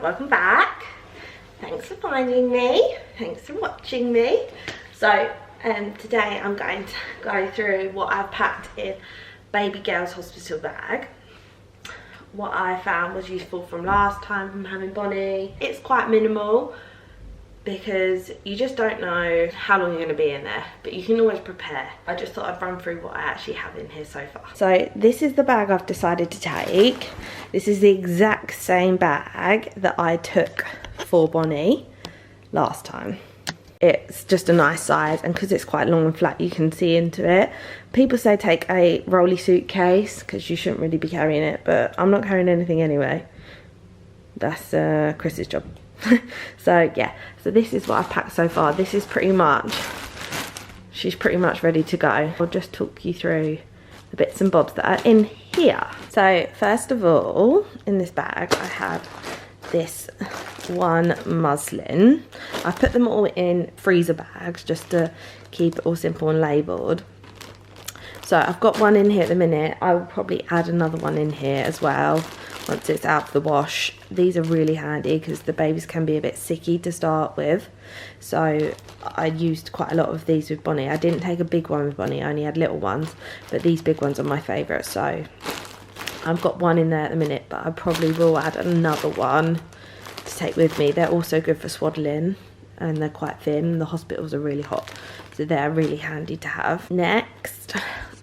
welcome back. Thanks for finding me. Thanks for watching me. So today I'm going to go through what I've packed in baby girl's hospital bag. What I found was useful from last time from having Bonnie. It's quite minimal because you just don't know how long you're going to be in there, but you can always prepare. I just thought I'd run through what I actually have in here so far. So this is the bag I've decided to take. This is the exact same bag that I took for Bonnie last time. It's just a nice size, and because it's quite long and flat you can see into it. People say take a rolly suitcase because you shouldn't really be carrying it, but I'm not carrying anything anyway. That's Chris's job. So yeah, so this is what I've packed so far. This is pretty much, she's pretty much ready to go. I'll just talk you through the bits and bobs that are in here. So first of all, in this bag I have this one muslin. I've put them all in freezer bags just to keep it all simple and labelled. So I've got one in here at the minute. I will probably add another one in here as well once it's out of the wash. These are really handy because the babies can be a bit sicky to start with. So I used quite a lot of these with Bonnie. I didn't take a big one with Bonnie, I only had little ones, but these big ones are my favourite. So I've got one in there at the minute, but I probably will add another one to take with me. They're also good for swaddling and they're quite thin. The hospitals are really hot, so they're really handy to have. Next,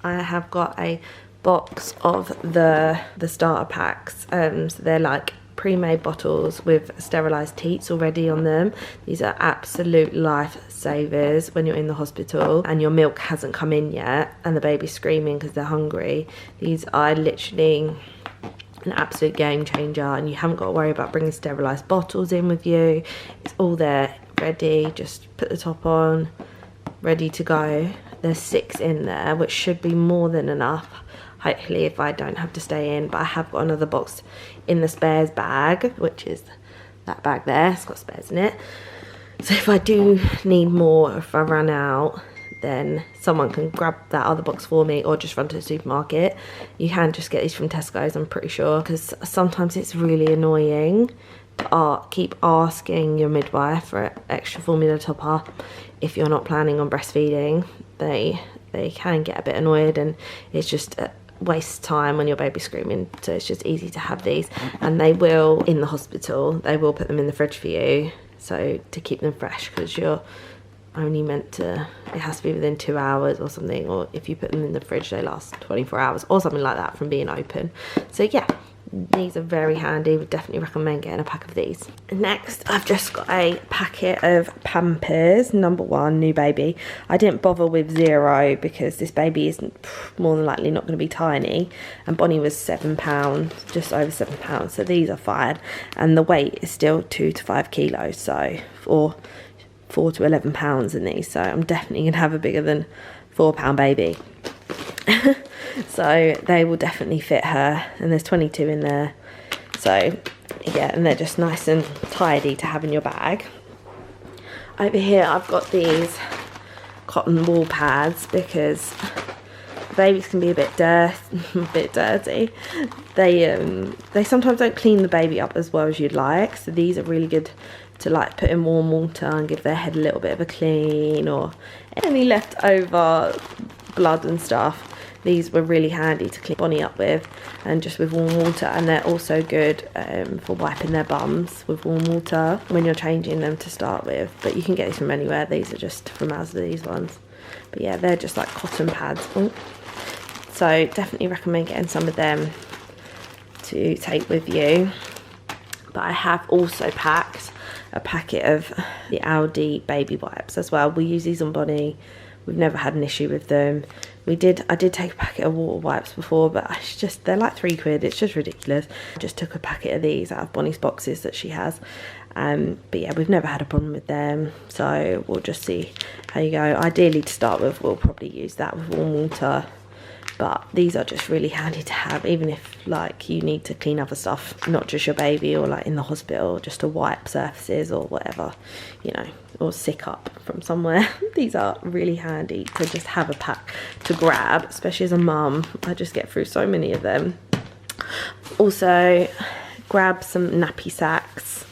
I have got a box of the starter packs. So they're like pre-made bottles with sterilised teats already on them. These are absolute lifesavers when you're in the hospital and your milk hasn't come in yet and the baby's screaming because they're hungry. These are literally an absolute game changer, and you haven't got to worry about bringing sterilised bottles in with you. It's all there ready. Just put the top on, ready to go. There's 6 in there, which should be more than enough, hopefully, if I don't have to stay in. But I have got another box in the spares bag, which is that bag there. It's got spares in it, so if I do need more, if I run out, then someone can grab that other box for me, or just run to the supermarket. You can just get these from Tesco's, I'm pretty sure, because sometimes it's really annoying to keep asking your midwife for extra formula top up if you're not planning on breastfeeding. They can get a bit annoyed, and it's just waste time when your baby's screaming. So it's just easy to have these, and they will, in the hospital, they will put them in the fridge for you, so to keep them fresh, because you're only meant to, it has to be within 2 hours or something, or if you put them in the fridge they last 24 hours or something like that from being open. So yeah, these are very handy. Would definitely recommend getting a pack of these. Next, I've just got a packet of Pampers #1 new baby. I didn't bother with 0 because this baby isn't more than likely not going to be tiny, and Bonnie was £7, just over £7, so these are fine, and the weight is still 2 to 5 kilos, so for 4 to 11 pounds in these, so I'm definitely gonna have a bigger than £4 baby. So they will definitely fit her, and there's 22 in there. So yeah, and they're just nice and tidy to have in your bag. Over here I've got these cotton wool pads because babies can be a bit dirty. They sometimes don't clean the baby up as well as you'd like, so these are really good to like put in warm water and give their head a little bit of a clean, or any leftover blood and stuff. These were really handy to clean Bonnie up with, and just with warm water. And they're also good for wiping their bums with warm water when you're changing them to start with. But you can get these from anywhere. These are just from Asda, these ones. But yeah, they're just like cotton pads. Ooh. So definitely recommend getting some of them to take with you. But I have also packed a packet of the Aldi baby wipes as well. We use these on Bonnie. We've never had an issue with them. I did take a packet of water wipes before, but they're like £3. It's just ridiculous. I just took a packet of these out of Bonnie's boxes that she has. But yeah, we've never had a problem with them, so we'll just see how you go. Ideally, to start with, we'll probably use that with warm water. But these are just really handy to have, even if like you need to clean other stuff, not just your baby, or like in the hospital, just to wipe surfaces or whatever, you know, or sick up from somewhere. These are really handy to just have a pack to grab, especially as a mum. I just get through so many of them. Also, grab some nappy sacks.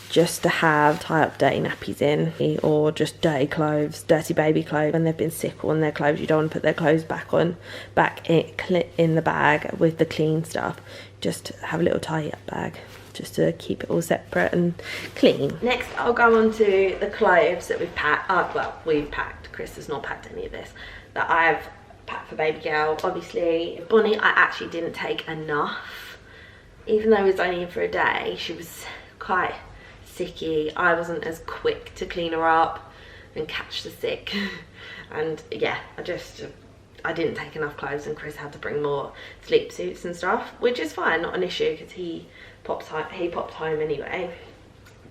just to have tie-up dirty nappies in, or just dirty clothes, dirty baby clothes when they've been sick on their clothes. You don't want to put their clothes back in the bag with the clean stuff. Just have a little tie-up bag just to keep it all separate and clean. Next, I'll go on to the clothes that we've packed. Well, we've packed. Chris has not packed any of this that I've packed for baby girl. Obviously, Bonnie, I actually didn't take enough. Even though it was only in for a day, she was quite sicky. I wasn't as quick to clean her up and catch the sick. And yeah, I didn't take enough clothes, and Chris had to bring more sleep suits and stuff, which is fine, not an issue, because he popped home anyway.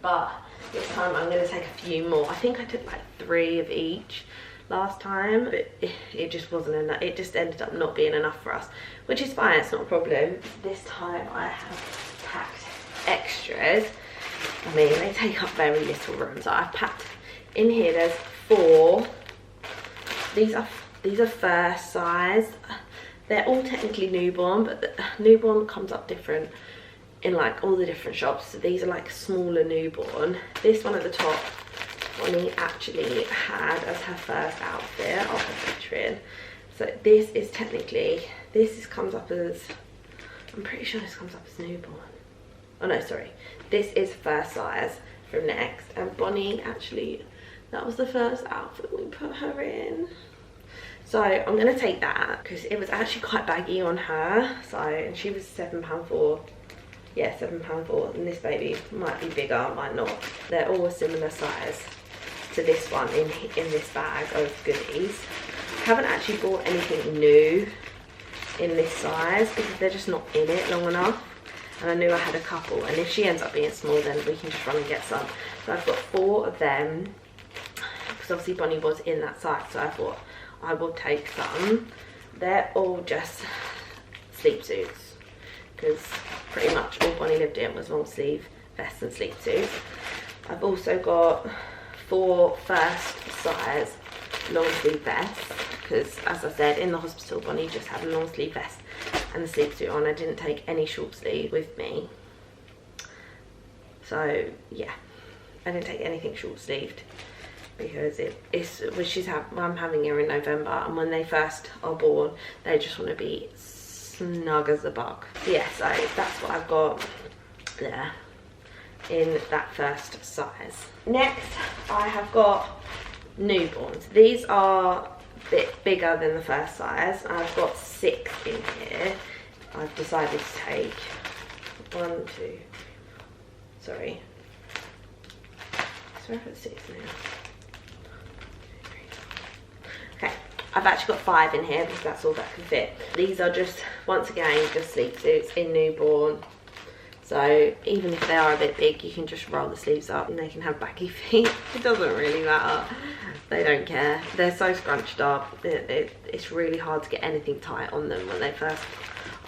But this time I'm going to take a few more. I think I took like 3 of each last time, but it just wasn't enough. It just ended up not being enough for us, which is fine, it's not a problem. This time I have packed extras. I mean, they take up very little room, so I've packed in here. There's 4. These are first size. They're all technically newborn, but the newborn comes up different in like all the different shops. So these are like smaller newborn. This one at the top, Bonnie actually had as her first outfit. I'll put a picture in. So this is technically, comes up as, I'm pretty sure this comes up as newborn. Oh no, sorry. This is first size from Next. And Bonnie actually, that was the first outfit we put her in. So I'm going to take that because it was actually quite baggy on her. So, and she was £7.4. Yeah, £7.4. And this baby might be bigger, might not. They're all a similar size to this one in this bag of goodies. I haven't actually bought anything new in this size because they're just not in it long enough. And I knew I had a couple. And if she ends up being small, then we can just run and get some. So I've got 4 of them. Because obviously Bonnie was in that size. So I thought I will take some. They're all just sleep suits, because pretty much all Bonnie lived in was long sleeve vests and sleep suits. I've also got 4 first size long sleeve vests, because as I said, in the hospital Bonnie just had a long sleeve vest and the sleep suit on. I didn't take any short sleeve with me, so yeah, I didn't take anything short sleeved because I'm having her in November, and when they first are born they just want to be snug as a bug. Yeah, so that's what I've got there in that first size. Next I have got newborns. These are a bit bigger than the first size. I've got 6 in here. I've decided to take 1, 2, sorry, so I've got 6 now. Okay, I've actually got 5 in here because that's all that can fit. These are just, once again, just sleep suits in newborn. So even if they are a bit big, you can just roll the sleeves up and they can have baggy feet. It doesn't really matter. They don't care. They're so scrunched up. It's really hard to get anything tight on them when they first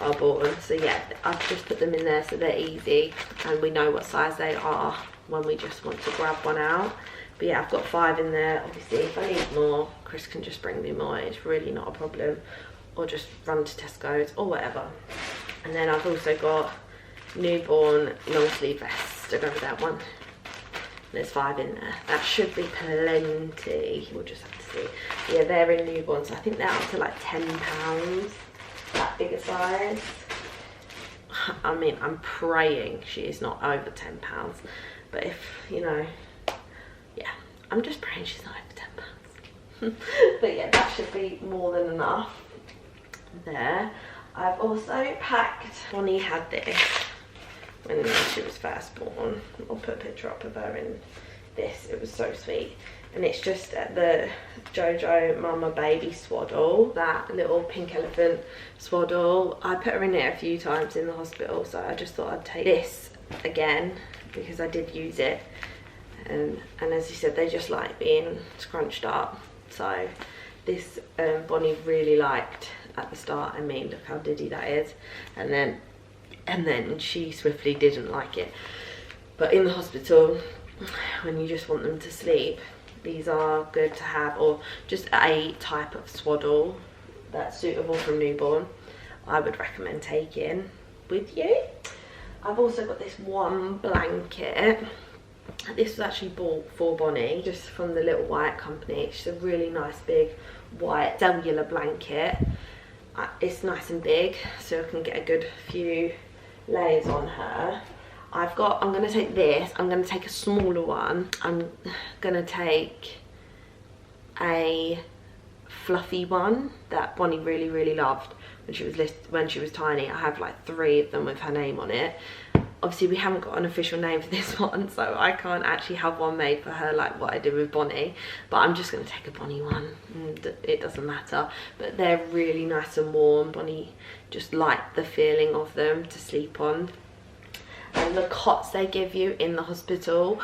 are born. So yeah, I've just put them in there so they're easy and we know what size they are when we just want to grab one out. But yeah, I've got 5 in there. Obviously, if I need more, Chris can just bring me more. It's really not a problem. Or just run to Tesco's or whatever. And then I've also got newborn long sleeve vests to go with that one. There's 5 in there. That should be plenty. We'll just have to see. Yeah, they're in newborn, so I think they're up to like £10. That bigger size. I mean, I'm praying she is not over £10. But if, you know, yeah, I'm just praying she's not over £10. But yeah, that should be more than enough there. I've also packed, Bonnie had this when she was first born. I'll put a picture up of her in this. It was so sweet. And it's just the Jojo Mama Baby swaddle, that little pink elephant swaddle. I put her in it a few times in the hospital, so I just thought I'd take this again because I did use it. And as you said, they just like being scrunched up. So this Bonnie really liked at the start. I mean, look how diddy that is. And then she swiftly didn't like it. But in the hospital, when you just want them to sleep, these are good to have, or just a type of swaddle that's suitable for newborn. I would recommend taking with you. I've also got this one blanket. This was actually bought for Bonnie, just from the Little White company. It's a really nice big white cellular blanket. It's nice and big, so I can get a good few layers on her. I'm going to take this. I'm going to take a smaller one. I'm going to take a fluffy one that Bonnie really loved when she was tiny. I have like 3 of them with her name on it. Obviously we haven't got an official name for this one, so I can't actually have one made for her like what I did with Bonnie, but I'm just going to take a Bonnie one. It doesn't matter, but they're really nice and warm. Bonnie just liked the feeling of them to sleep on. And the cots they give you in the hospital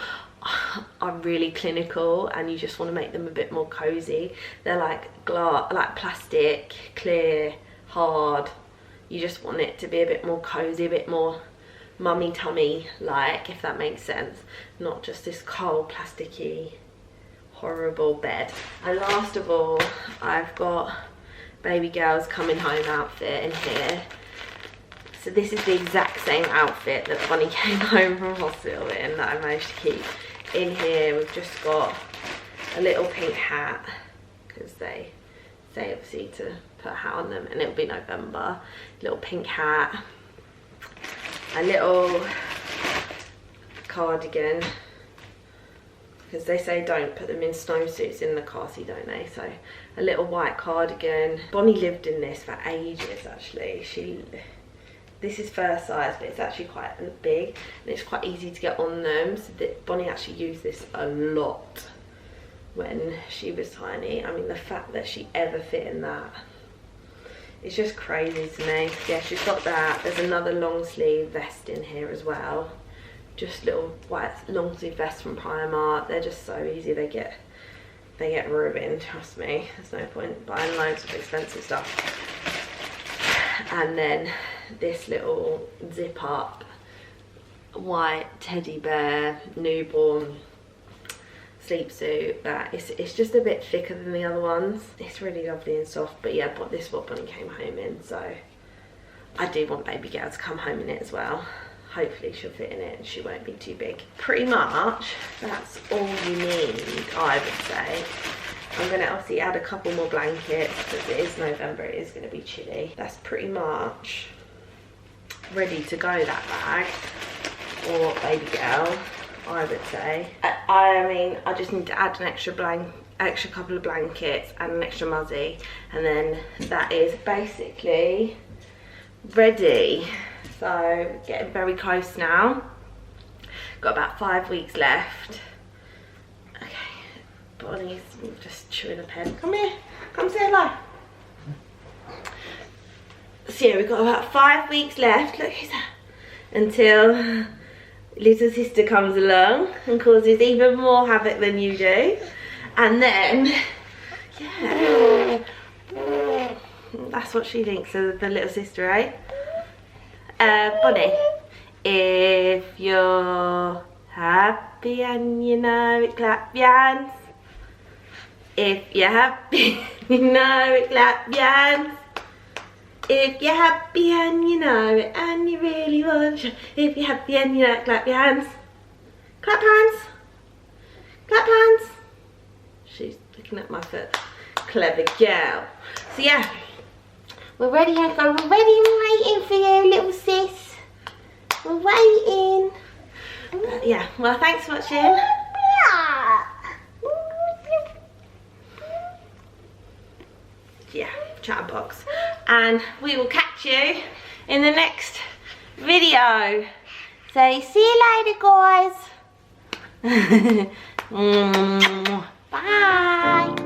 are really clinical, and you just want to make them a bit more cozy. They're like glass, like plastic, clear, hard. You just want it to be a bit more cozy, a bit more mummy tummy like, if that makes sense, not just this cold plasticky horrible bed. And last of all, I've got baby girl's coming home outfit in here. So this is the exact same outfit that Bonnie came home from hospital in, that I managed to keep. In here we've just got a little pink hat, because they say obviously to put a hat on them, and it'll be November. Little pink hat, a little cardigan, because they say don't put them in snowsuits in the car seat, don't they? So a little white cardigan. Bonnie lived in this for ages actually. This is first size, but it's actually quite big, and it's quite easy to get on them. So Bonnie actually used this a lot when she was tiny. I mean, the fact that she ever fit in that, it's just crazy to me. Yeah, she's got that. There's another long sleeve vest in here as well. Just little white long sleeve vests from Primark. They're just so easy. They get ruined, trust me. There's no point buying loads of expensive stuff. And then this little zip up white teddy bear newborn sleep suit, but it's just a bit thicker than the other ones. It's really lovely and soft, but yeah, but this is what Bonnie came home in, so I do want baby girl to come home in it as well. Hopefully she'll fit in it and she won't be too big. Pretty much that's all you need, I would say. I'm going to obviously add a couple more blankets because it is November, it is going to be chilly. That's pretty much ready to go, that bag, or baby girl, I would say. I mean, I just need to add an extra couple of blankets and an extra muzzy, and then that is basically ready. So getting very close now. Got about 5 weeks left. Okay, Bonnie's just chewing a pen. Come here, come say hello. So yeah, we've got about 5 weeks left. Look, who's that? Until little sister comes along and causes even more havoc than you do. And then, yeah, that's what she thinks of the little sister, eh? Bonnie, if you're happy and you know it, clap your hands. If you're happy, you know it, clap your hands. If you're happy and you know it and you really want to, if you're happy and you know it, clap your hands. Clap hands. Clap hands. She's looking at my foot. Clever girl. So yeah, we're ready, Echo. We're ready and waiting for you, little sis. We're waiting. Yeah, well, thanks for watching. Yeah, chatterbox. And we will catch you in the next video. Say, see you later, guys. Bye.